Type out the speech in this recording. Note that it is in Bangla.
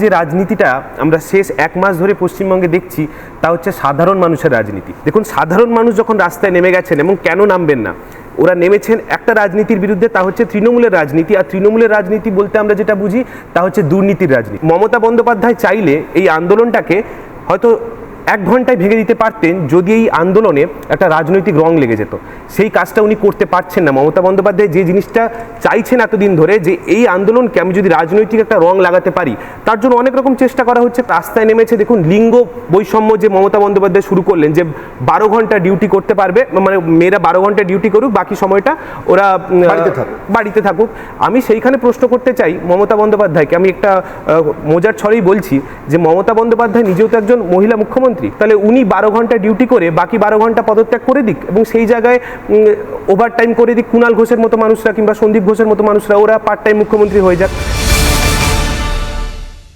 যে রাজনীতিটা আমরা শেষ এক মাস ধরে পশ্চিমবঙ্গে দেখছি তা হচ্ছে সাধারণ মানুষের রাজনীতি। দেখুন, সাধারণ মানুষ যখন রাস্তায় নেমে গেছেন এবং কেন নামবেন না, ওরা নেমেছেন একটা রাজনীতির বিরুদ্ধে, তা হচ্ছে তৃণমূলের রাজনীতি। আর তৃণমূলের রাজনীতি বলতে আমরা যেটা বুঝি তা হচ্ছে দুর্নীতির রাজনীতি। মমতা বন্দ্যোপাধ্যায় চাইলে এই আন্দোলনটাকে হয়তো 1 ঘন্টায় ভেঙে দিতে পারতেন যদি এই আন্দোলনে একটা রাজনৈতিক রং লেগে যেত। সেই কাজটা উনি করতে পারছেন না। মমতা বন্দ্যোপাধ্যায় যে জিনিসটা চাইছেন এতদিন ধরে, যে এই আন্দোলনকে আমি যদি রাজনৈতিক একটা রং লাগাতে পারি, তার জন্য অনেক রকম চেষ্টা করা হচ্ছে। রাস্তায় নেমেছে, দেখুন লিঙ্গ বৈষম্য যে মমতা বন্দ্যোপাধ্যায় শুরু করলেন, যে 12 ঘন্টা ডিউটি করতে পারবে, মানে মেয়েরা 12 ঘন্টা ডিউটি করুক, বাকি সময়টা ওরা বাড়িতে থাকুক। আমি সেইখানে প্রশ্ন করতে চাই মমতা বন্দ্যোপাধ্যায়কে। আমি একটা মজার ছড়েই বলছি যে মমতা বন্দ্যোপাধ্যায় নিজেও তো একজন মহিলা মুখ্যমন্ত্রী, তাহলে উনি 12 ঘন্টা ডিউটি করে বাকি 12 ঘন্টা পদত্যাগ করে দিক এবং সেই জায়গায় ওভার টাইম করে দিক কুণাল ঘোষের মতো মানুষরা কিংবা সন্দীপ ঘোষের মতো মানুষরা, ওরা পার্ট টাইম মুখ্যমন্ত্রী হয়ে যাক।